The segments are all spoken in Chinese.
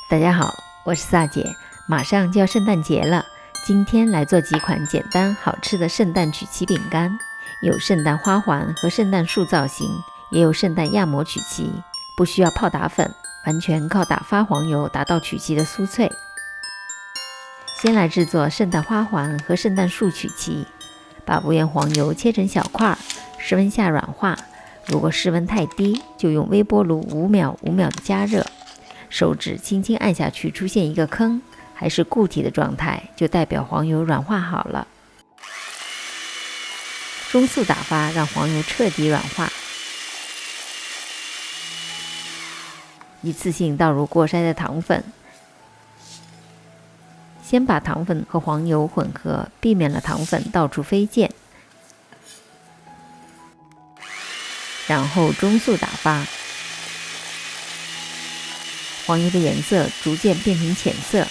大家好，我是萨姐，马上就要圣诞节了，今天来做几款简单好吃的圣诞曲奇饼干，有圣诞花环和圣诞树造型，也有圣诞亚模曲奇，不需要泡打粉，完全靠打发黄油达到曲奇的酥脆。先来制作圣诞花环和圣诞树曲奇，把无盐黄油切成小块，室温下软化，如果室温太低，就用微波炉5秒的加热，手指轻轻按下去，出现一个坑，还是固体的状态，就代表黄油软化好了。中速打发，让黄油彻底软化。一次性倒入过筛的糖粉，先把糖粉和黄油混合，避免了糖粉到处飞溅。然后中速打发，黄油的颜色逐渐变成浅色，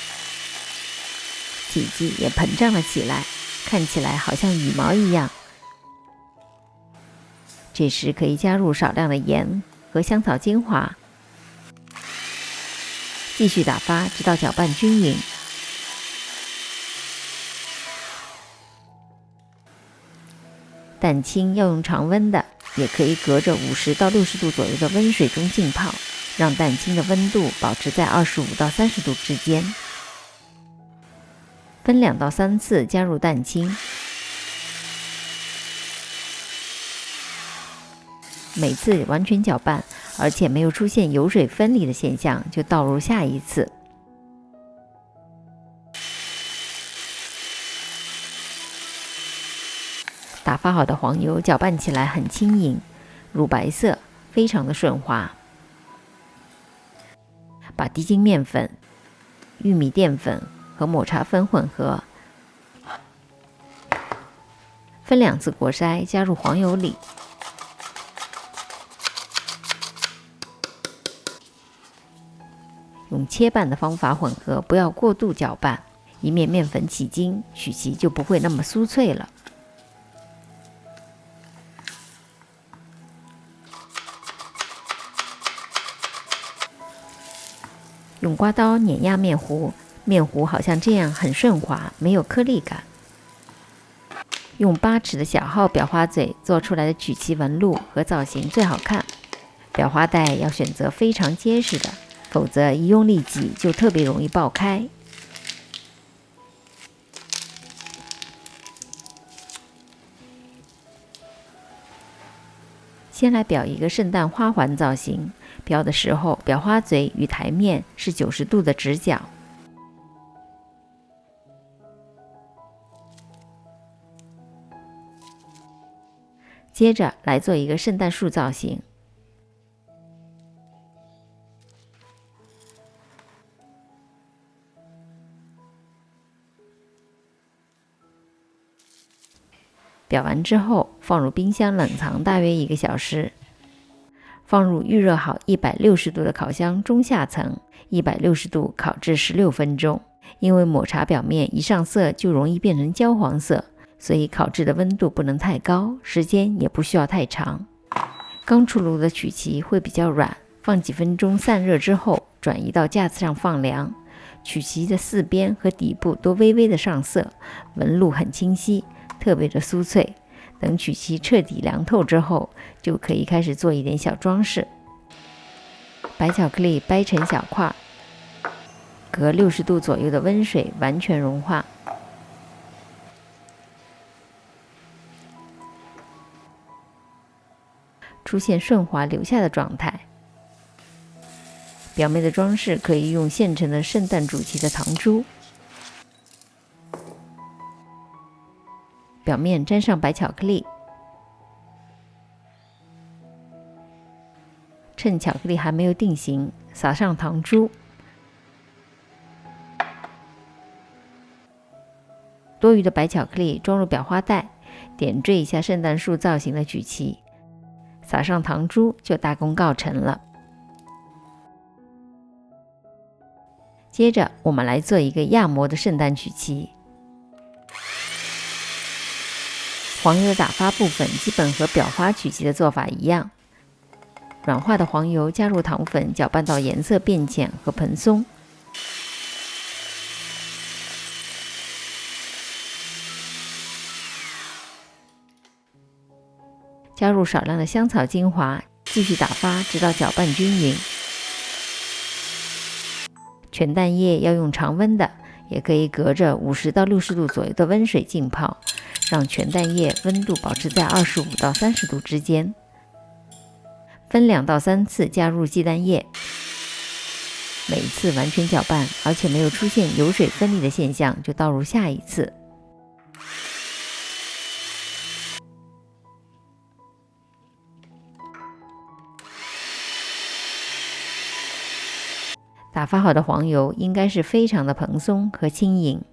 体积也膨胀了起来，看起来好像羽毛一样。这时可以加入少量的盐和香草精华，继续打发，直到搅拌均匀。蛋清要用常温的，也可以隔着50到60度左右的温水中浸泡，让蛋清的温度保持在25到30度之间。分2到3次加入蛋清，每次完全搅拌，而且没有出现油水分离的现象，就倒入下一次。打发好的黄油搅拌起来很轻盈，乳白色，非常的顺滑。把低筋面粉、玉米淀粉和抹茶粉混合，分2次过筛，加入黄油里。用切拌的方法混合，不要过度搅拌，以免面粉起筋，曲奇就不会那么酥脆了。用刮刀碾压面糊，面糊好像这样很顺滑，没有颗粒感。用8尺的小号裱花嘴做出来的曲奇纹路和造型最好看。裱花带要选择非常结实的，否则一用力挤就特别容易爆开。先来裱一个圣诞花环造型，裱的时候，裱花嘴与台面是90度的直角。接着来做一个圣诞树造型。裱完之后，放入冰箱冷藏大约1个小时。放入预热好160度的烤箱中下层，160度烤至16分钟。因为抹茶表面一上色就容易变成焦黄色，所以烤制的温度不能太高，时间也不需要太长。刚出炉的曲奇会比较软，放几分钟散热之后，转移到架子上放凉。曲奇的4边和底部都微微的上色，纹路很清晰，特别的酥脆。等曲奇彻底凉透之后，就可以开始做一点小装饰。白巧克力掰成小块，隔60度左右的温水完全融化。出现顺滑流下的状态。表面的装饰可以用现成的圣诞主题的糖珠。表面沾上白巧克力，趁巧克力还没有定型，撒上糖珠。多余的白巧克力装入裱花袋，点缀一下圣诞树造型的曲奇，撒上糖珠就大功告成了。接着我们来做一个亚模的圣诞曲奇。黄油的打发部分基本和裱花曲奇的做法一样，软化的黄油加入糖粉，搅拌到颜色变浅和蓬松，加入少量的香草精华，继续打发，直到搅拌均匀。全蛋液要用常温的，也可以隔着50到60度左右的温水浸泡，让全蛋液温度保持在25到30度之间。分2到3次加入鸡蛋液，每一次完全搅拌，而且没有出现油水分离的现象，就倒入下一次。打发好的黄油应该是非常的蓬松和轻盈。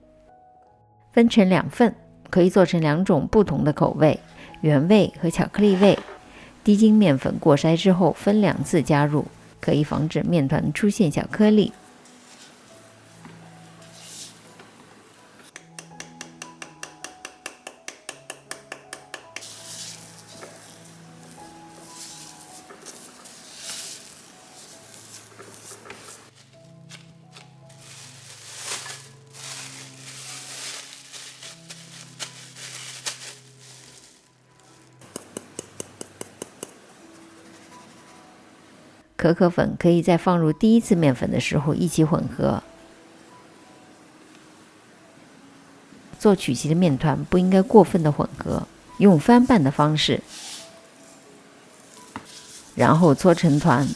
分成2份，可以做成2种不同的口味，原味和巧克力味。低筋面粉过筛之后分2次加入，可以防止面团出现小颗粒。可可粉可以在放入第1次面粉的时候一起混合。做曲奇的面团不应该过分的混合，用翻拌的方式，然后搓成团，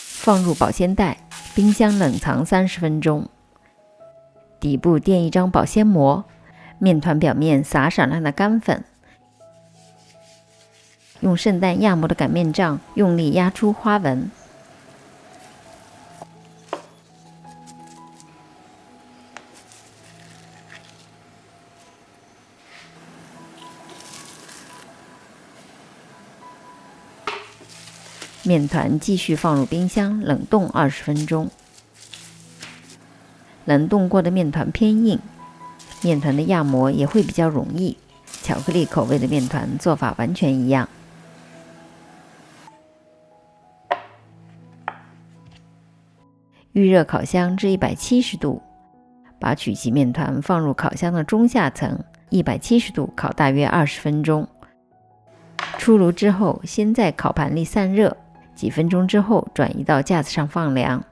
放入保鲜袋，冰箱冷藏30分钟。底部垫一张保鲜膜，面团表面撒少量的干粉。用圣诞压模的擀面杖用力压出花纹。面团继续放入冰箱冷冻20分钟。冷冻过的面团偏硬，面团的压模也会比较容易。巧克力口味的面团做法完全一样。预热烤箱至170度，把曲奇面团放入烤箱的中下层，170度烤大约20分钟。出炉之后，先在烤盘里散热，几分钟之后转移到架子上放凉。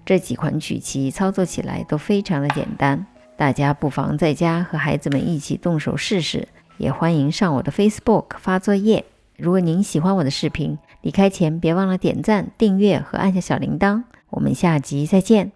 这几款曲奇操作起来都非常的简单，大家不妨在家和孩子们一起动手试试，也欢迎上我的 Facebook 发作业。如果您喜欢我的视频，离开前别忘了点赞、订阅和按下小铃铛。我们下集再见。